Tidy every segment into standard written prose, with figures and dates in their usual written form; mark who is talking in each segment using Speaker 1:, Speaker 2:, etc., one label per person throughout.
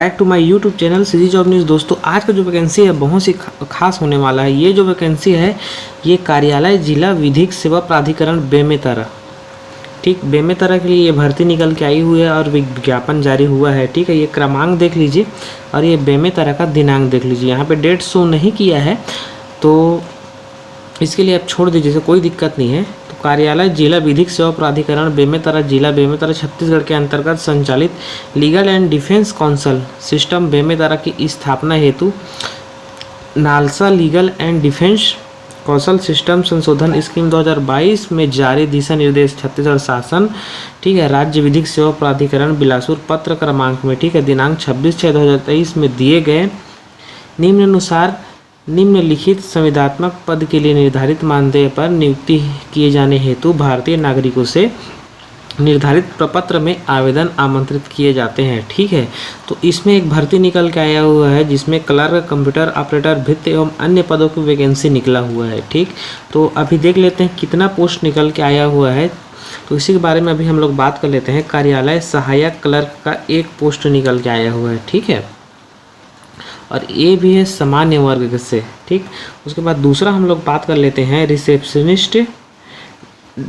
Speaker 1: Back to my YouTube channel Sidhi job news. दोस्तों, आज का जो वैकेंसी है बहुत ही खास होने वाला है। ये जो वैकेंसी है ये कार्यालय जिला विधिक सेवा प्राधिकरण बेमेतरा, ठीक, बेमेतरा के लिए ये भर्ती निकल के आई हुई है और विज्ञापन जारी हुआ है। ठीक है, ये क्रमांक देख लीजिए और ये बेमेतरा का दिनांक देख लीजिए। यहाँ पे डेट शो नहीं किया है तो इसके लिए आप छोड़ दीजिए, कोई दिक्कत नहीं है। तो कार्यालय जिला विधिक सेवा प्राधिकरण बेमेतरा, जिला बेमेतरा, छत्तीसगढ़ के अंतर्गत संचालित legal and defence council system Bemetara की स्थापना हेतु NALSA legal and defence Kaushal system संशोधन स्कीम 2022 में जारी दिशा निर्देश छत्तीसगढ़ शासन, ठीक है, राज्य विधिक सेवा प्राधिकरण बिलासपुर पत्र क्रमांक में, ठीक है, दिनांक 26/6/2023 में दिए गए निम्नानुसार निम्नलिखित संविदात्मक पद के लिए निर्धारित मानदेय पर नियुक्ति किए जाने हेतु भारतीय नागरिकों से निर्धारित प्रपत्र में आवेदन आमंत्रित किए जाते हैं। ठीक है, तो इसमें एक भर्ती निकल के आया हुआ है जिसमें क्लर्क, कंप्यूटर ऑपरेटर, भृत्य एवं अन्य पदों की वैकेंसी निकला हुआ है। ठीक, तो अभी देख लेते हैं कितना पोस्ट निकल के आया हुआ है, तो इसी के बारे में अभी हम लोग बात कर लेते हैं। कार्यालय सहायक क्लर्क का एक पोस्ट निकल के आया हुआ है। ठीक है, और ये भी है सामान्य वर्ग से। ठीक, उसके बाद दूसरा हम लोग बात कर लेते हैं रिसेप्शनिस्ट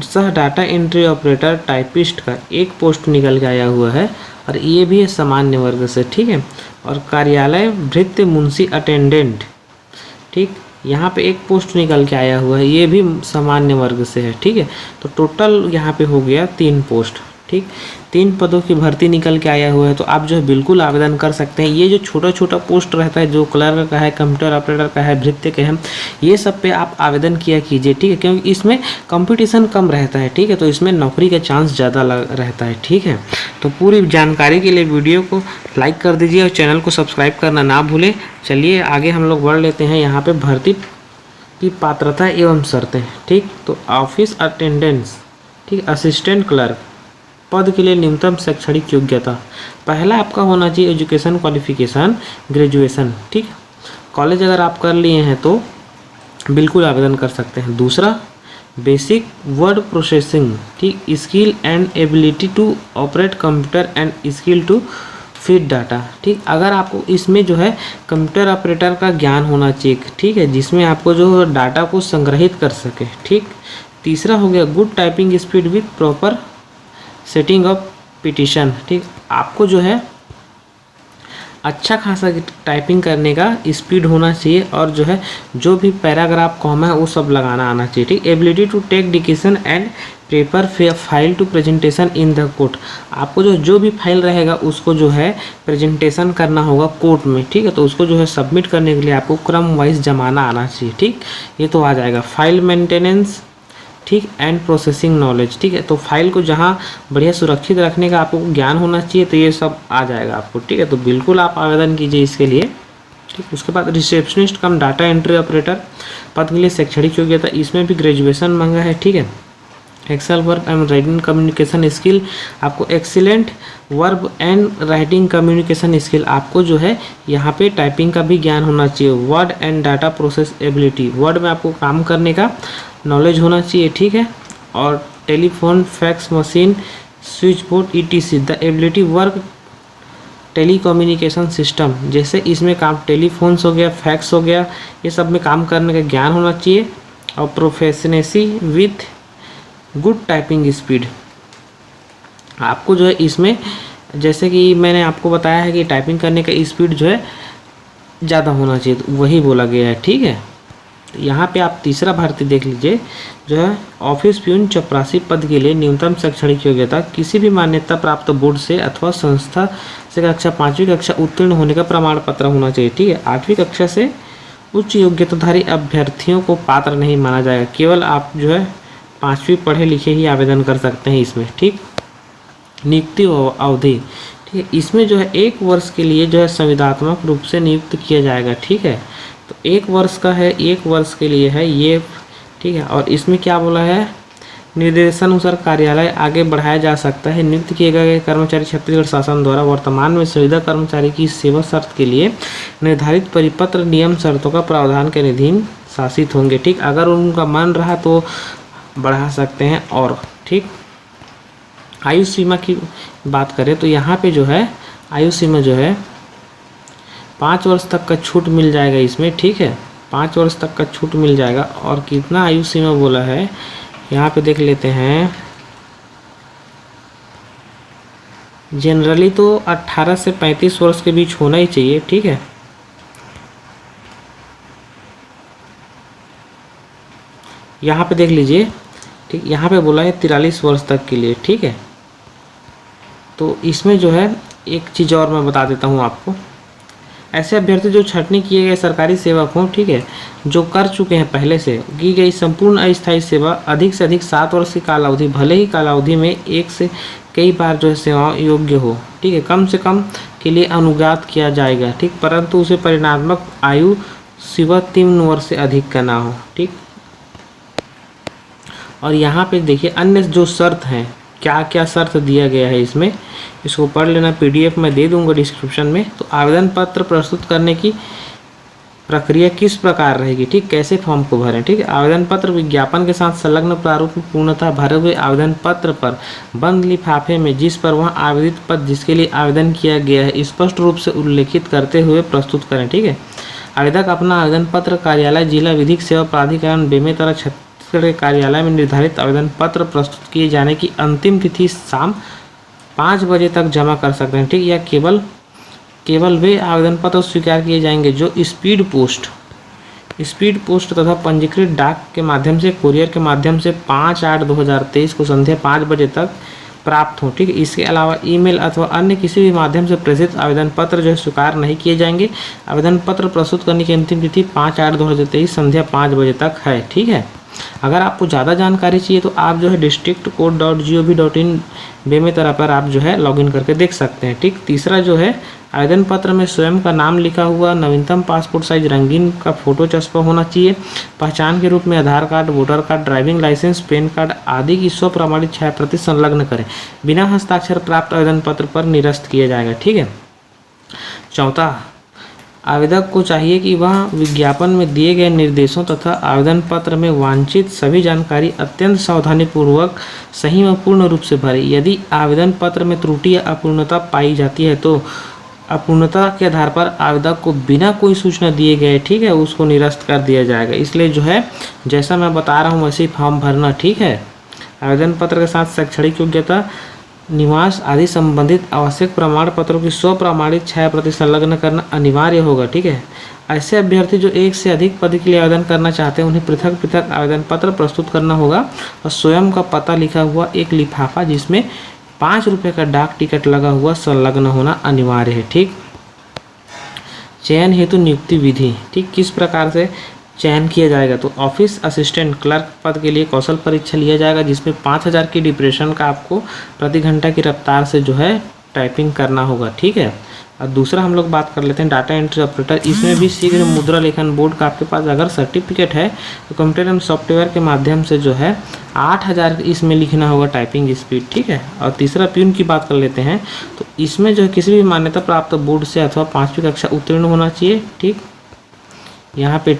Speaker 1: सह डाटा एंट्री ऑपरेटर टाइपिस्ट का एक पोस्ट निकल के आया हुआ है और ये भी है सामान्य वर्ग से। ठीक है, और कार्यालय भृत्य मुंशी अटेंडेंट, ठीक, यहाँ पे एक पोस्ट निकल के आया हुआ है, ये भी सामान्य वर्ग से है। ठीक है, तो टोटल यहाँ पे हो गया 3 पोस्ट। ठीक, 3 पदों की भर्ती निकल के आया हुआ है, तो आप जो है बिल्कुल आवेदन कर सकते हैं। ये जो छोटा छोटा पोस्ट रहता है, जो क्लर्क का है, कंप्यूटर ऑपरेटर का है, भृत्य के हैं, ये सब पे आप आवेदन किया कीजिए। ठीक है, क्योंकि इसमें कंपटीशन कम रहता है। ठीक है, तो इसमें नौकरी का चांस ज़्यादा रहता है। ठीक है, तो पूरी जानकारी के लिए वीडियो को लाइक कर दीजिए और चैनल को सब्सक्राइब करना ना भूलें। चलिए आगे हम लोग बढ़ लेते हैं। यहाँ पर भर्ती की पात्रता एवं शर्तें। ठीक, तो ऑफिस अटेंडेंस, ठीक, असिस्टेंट क्लर्क पद के लिए न्यूनतम शैक्षणिक योग्यता, पहला आपका होना चाहिए एजुकेशन क्वालिफिकेशन ग्रेजुएशन। ठीक, कॉलेज अगर आप कर लिए हैं तो बिल्कुल आवेदन कर सकते हैं। दूसरा बेसिक वर्ड प्रोसेसिंग, ठीक, skill and ability to operate computer and skill to feed data. ठीक, अगर आपको इसमें जो है कंप्यूटर ऑपरेटर का ज्ञान होना चाहिए, ठीक है, जिसमें आपको जो डाटा को संग्रहित कर सके। ठीक, तीसरा हो गया good typing speed with proper setting of petition. ठीक, आपको जो है अच्छा खासा टाइपिंग करने का स्पीड होना चाहिए और जो है जो भी पैराग्राफ कॉमा है वो सब लगाना आना चाहिए। ठीक, ability to take decision and prepare file to presentation in the court, आपको जो भी फाइल रहेगा उसको जो है प्रेजेंटेशन करना होगा कोर्ट में। ठीक है, तो उसको जो है सबमिट करने के लिए आपको क्रम वाइज जमाना आना चाहिए। ठीक, ये तो आ जाएगा। फाइल मेंटेनेंस, ठीक, एंड प्रोसेसिंग नॉलेज। ठीक है, तो फाइल को जहाँ बढ़िया सुरक्षित रखने का आपको ज्ञान होना चाहिए, तो ये सब आ जाएगा आपको। ठीक है, तो बिल्कुल आप आवेदन कीजिए इसके लिए। ठीक, उसके बाद receptionist cum data entry operator पद के लिए शैक्षणिक योग्यता, इसमें भी ग्रेजुएशन मांगा है। ठीक है, excel work and writing communication skill, आपको excellent verb and writing communication skill, आपको जो है यहाँ पे टाइपिंग का भी ज्ञान होना चाहिए। Word and data process ability, word में आपको काम करने का नॉलेज होना चाहिए। ठीक है, और telephone, fax machine, switch board ETC, the ability work telecommunication system, जैसे इसमें काम टेलीफोन्स हो गया, फैक्स हो गया, ये सब में काम करने का ज्ञान होना चाहिए। और प्रोफेशनेसी विथ गुड टाइपिंग स्पीड, आपको जो है इसमें जैसे कि मैंने आपको बताया है कि टाइपिंग करने का स्पीड जो है ज़्यादा होना चाहिए, तो वही बोला गया है। ठीक है, तो यहाँ पे आप तीसरा भर्ती देख लीजिए जो है ऑफिस प्यून चपरासी पद के लिए न्यूनतम शैक्षणिक योग्यता, किसी भी मान्यता प्राप्त बोर्ड से अथवा संस्था से कक्षा 5वीं कक्षा उत्तीर्ण होने का प्रमाण पत्र होना चाहिए। ठीक है, 8वीं कक्षा से उच्च योग्यताधारी अभ्यर्थियों को पात्र नहीं माना जाएगा, केवल आप जो है 5वीं पढ़े लिखे ही आवेदन कर सकते हैं इसमें। ठीक, नियुक्ति अवधि, ठीक है, इसमें जो है 1 वर्ष के लिए जो है संविदात्मक रूप से नियुक्त किया जाएगा। ठीक है, तो 1 वर्ष का है, 1 वर्ष के लिए है ये। ठीक है, और इसमें क्या बोला है, निर्देशानुसार कार्यालय आगे बढ़ाया जा सकता है। नियुक्त किए गए कर्मचारी छत्तीसगढ़ शासन द्वारा वर्तमान में संविदा कर्मचारी की सेवा शर्त के लिए निर्धारित परिपत्र नियम शर्तों का प्रावधान के अधीन शासित होंगे। ठीक, अगर उनका मन रहा तो बढ़ा सकते हैं। और ठीक, आयु सीमा की बात करें तो यहाँ पे जो है आयु सीमा जो है 5 वर्ष तक का छूट मिल जाएगा इसमें, ठीक है, 5 वर्ष तक का छूट मिल जाएगा। और कितना आयु सीमा बोला है यहाँ पे देख लेते हैं। जनरली तो 18 से 35 वर्ष के बीच होना ही चाहिए, ठीक है। यहाँ पे देख लीजिए, ठीक, यहाँ पे बोला है 43 वर्ष तक के लिए, ठीक है। तो इसमें जो है एक चीज़ और मैं बता देता हूँ आपको, ऐसे अभ्यर्थी जो छंटनी किए गए सरकारी सेवक हों, ठीक है, जो कर चुके हैं पहले से की गई संपूर्ण अस्थायी सेवा अधिक से अधिक 7 वर्ष की कालावधि, भले ही कालावधि में एक से कई बार जो है सेवा योग्य हो, ठीक है, कम से कम के लिए अनुज्ञात किया जाएगा, ठीक, परंतु उसे परिणात्मक आयु सिवा 3 वर्ष से अधिक का ना हो, ठीक। और यहाँ पे देखिए अन्य जो शर्त हैं, क्या क्या शर्त दिया गया है इसमें, इसको पढ़ लेना, PDF में दे दूंगा डिस्क्रिप्शन में। तो आवेदन पत्र प्रस्तुत करने की प्रक्रिया किस प्रकार रहेगी, ठीक, कैसे फॉर्म को भरें, ठीक है। आवेदन पत्र विज्ञापन के साथ संलग्न प्रारूप में पूर्णतः भरे हुए आवेदन पत्र पर बंद लिफाफे में जिस पर वह आवेदित पद जिसके लिए आवेदन किया गया है स्पष्ट रूप से उल्लेखित करते हुए प्रस्तुत करें, ठीक है। आवेदक अपना आवेदन पत्र कार्यालय जिला विधिक सेवा प्राधिकरण बेमेतरा छत्तीसगढ़ के कार्यालय में निर्धारित आवेदन पत्र प्रस्तुत किए जाने की अंतिम तिथि शाम 5 बजे तक जमा कर सकते हैं, ठीक, या केवल वे आवेदन पत्र स्वीकार किए जाएंगे जो स्पीड पोस्ट तथा पंजीकृत डाक के माध्यम से कुरियर के माध्यम से 5/8/2023 को संध्या 5 बजे तक प्राप्त हो, ठीक है। इसके अलावा ईमेल अथवा अन्य किसी भी माध्यम से प्रेषित आवेदन पत्र जो है स्वीकार नहीं किए जाएंगे। आवेदन पत्र प्रस्तुत करने की अंतिम तिथि 5/8/2023 संध्या 5 बजे तक है, ठीक है। अगर आपको ज़्यादा जानकारी चाहिए तो आप जो है districtcode.gov.in बेमेतरा पर आप जो है लॉगिन करके देख सकते हैं, ठीक। तीसरा जो है आवेदन पत्र में स्वयं का नाम लिखा हुआ नवीनतम पासपोर्ट साइज रंगीन का फोटो चस्पा होना चाहिए। पहचान के रूप में Aadhaar card, voter card, driving licence, PAN card आदि की स्वप्रमाणित छायाप्रति संलग्न करें। बिना हस्ताक्षर प्राप्त आवेदन पत्र पर निरस्त किया जाएगा, ठीक है। चौथा, आवेदक को चाहिए कि वह विज्ञापन में दिए गए निर्देशों तथा आवेदन पत्र में वांछित सभी जानकारी अत्यंत सावधानीपूर्वक सही व पूर्ण रूप से भरे। यदि आवेदन पत्र में त्रुटि या अपूर्णता पाई जाती है तो अपूर्णता के आधार पर आवेदक को बिना कोई सूचना दिए गए, ठीक है, उसको निरस्त कर दिया जाएगा। इसलिए जो है जैसा मैं बता रहा हूँ वैसे ही फॉर्म भरना, ठीक है। आवेदन पत्र के साथ शैक्षणिक योग्यता, निवास आदि संबंधित आवश्यक प्रमाण पत्रों की स्वप्रमाणित छायाप्रति संलग्न करना अनिवार्य होगा, ठीक है। ऐसे अभ्यर्थी जो एक से अधिक पद के लिए आवेदन करना चाहते हैं उन्हें पृथक पृथक आवेदन पत्र प्रस्तुत करना होगा और स्वयं का पता लिखा हुआ एक लिफाफा जिसमें 5 रुपये का डाक टिकट लगा हुआ संलग्न होना अनिवार्य है, ठीक। चयन हेतु नियुक्ति विधि, ठीक, किस प्रकार से चयन किया जाएगा तो ऑफिस असिस्टेंट क्लर्क पद के लिए कौशल परीक्षा लिया जाएगा जिसमें 5000 की डिप्रेशन का आपको प्रति घंटा की रफ्तार से जो है टाइपिंग करना होगा, ठीक है। और दूसरा हम लोग बात कर लेते हैं डाटा एंट्री ऑपरेटर। इसमें भी शीघ्र मुद्रा लेखन बोर्ड का आपके पास अगर सर्टिफिकेट है तो कंप्यूटर एंड सॉफ्टवेयर के माध्यम से जो है 8000 इसमें लिखना होगा टाइपिंग स्पीड, ठीक है। और तीसरा प्यून की बात कर लेते हैं तो इसमें जो है किसी भी मान्यता प्राप्त बोर्ड से अथवा 5वीं कक्षा उत्तीर्ण होना चाहिए, ठीक। यहाँ पे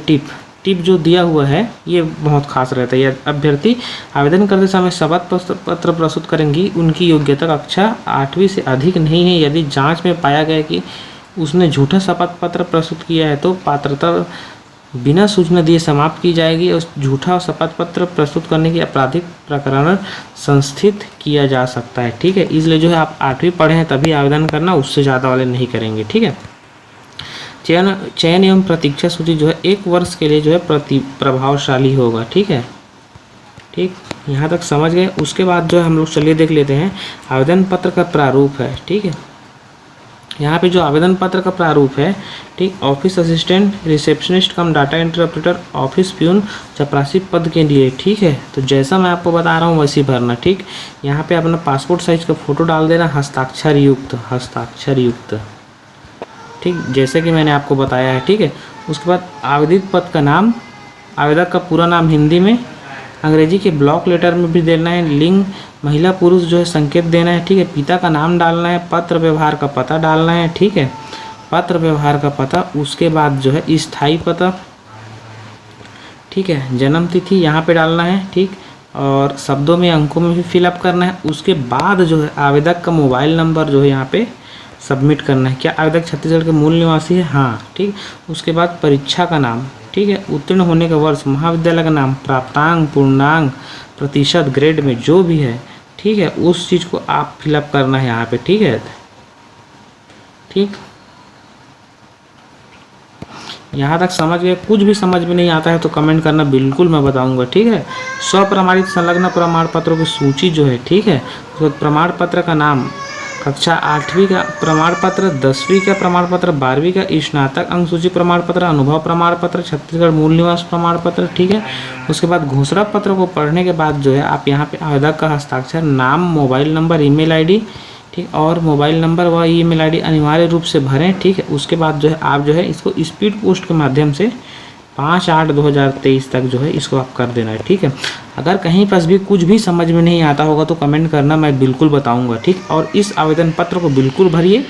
Speaker 1: टिप जो दिया हुआ है ये बहुत खास रहता है। अभ्यर्थी आवेदन करते समय शपथ पत्र प्रस्तुत करेंगी उनकी योग्यता कक्षा 8वीं से अधिक नहीं है। यदि जांच में पाया गया कि उसने झूठा शपथ पत्र प्रस्तुत किया है तो पात्रता बिना सूचना दिए समाप्त की जाएगी और झूठा शपथ पत्र प्रस्तुत करने की आपराधिक प्रकरण संस्थित किया जा सकता है, ठीक है। इसलिए जो है आप 8वीं पढ़े हैं तभी आवेदन करना, उससे ज़्यादा वाले नहीं करेंगे, ठीक है। चयन एवं प्रतीक्षा सूची जो है 1 वर्ष के लिए जो है प्रभावशाली होगा, ठीक है, ठीक। यहाँ तक समझ गए। उसके बाद जो है हम लोग चलिए देख लेते हैं आवेदन पत्र का प्रारूप है, ठीक है। यहाँ पे जो आवेदन पत्र का प्रारूप है, ठीक, office assistant, receptionist cum data entry operator, office peon, चपरासी पद के लिए, ठीक है। तो जैसा मैं आपको बता रहा हूँ वैसे भरना, ठीक। यहाँ पे अपना पासपोर्ट साइज का फोटो डाल देना हस्ताक्षर युक्त, ठीक, जैसे कि मैंने आपको बताया है, ठीक है। उसके बाद आवेदित पद का नाम, आवेदक का पूरा नाम हिंदी में, अंग्रेजी के ब्लॉक लेटर में भी देना है, लिंग महिला पुरुष जो है संकेत देना है, ठीक है। पिता का नाम डालना है, पत्र व्यवहार का पता डालना है, ठीक है, पत्र व्यवहार का पता। उसके बाद जो है स्थायी पता, ठीक है, जन्म तिथि यहाँ पे डालना है, ठीक, और शब्दों में अंकों में भी फिलअप करना है। उसके बाद जो है आवेदक का मोबाइल नंबर जो है यहाँ पे सबमिट करना है। क्या आवेदक छत्तीसगढ़ के मूल निवासी है? हाँ, ठीक। उसके बाद परीक्षा का नाम, ठीक है, उत्तीर्ण होने का वर्ष, महाविद्यालय का नाम, प्राप्तांक, पूर्णांक, प्रतिशत, ग्रेड में जो भी है, ठीक है, उस चीज़ को आप फिलअप करना है यहाँ पे, ठीक है। ठीक, यहाँ तक समझ गए? कुछ भी समझ में नहीं आता है तो कमेंट करना, बिल्कुल मैं बताऊंगा, ठीक है। स्वप्रमाणित संलग्न प्रमाण पत्रों की सूची जो है, ठीक है, तो प्रमाण पत्र का नाम, कक्षा 8वीं का प्रमाण पत्र, 10वीं का प्रमाण पत्र, 12वीं का स्नातक अंक सूची प्रमाण पत्र, अनुभव प्रमाण पत्र, छत्तीसगढ़ मूल निवास प्रमाण पत्र, ठीक है। उसके बाद घोषणा पत्र को पढ़ने के बाद जो है आप यहाँ पे आवेदक का हस्ताक्षर, नाम, मोबाइल नंबर, ईमेल आईडी, ठीक, और मोबाइल नंबर व ईमेल आईडी अनिवार्य रूप से भरें, ठीक है। उसके बाद जो है आप जो है इसको स्पीड पोस्ट के माध्यम से 5/8/2023 तक जो है इसको आप कर देना है, ठीक है। अगर कहीं पर भी कुछ भी समझ में नहीं आता होगा तो कमेंट करना, मैं बिल्कुल बताऊंगा, ठीक। और इस आवेदन पत्र को बिल्कुल भरिए,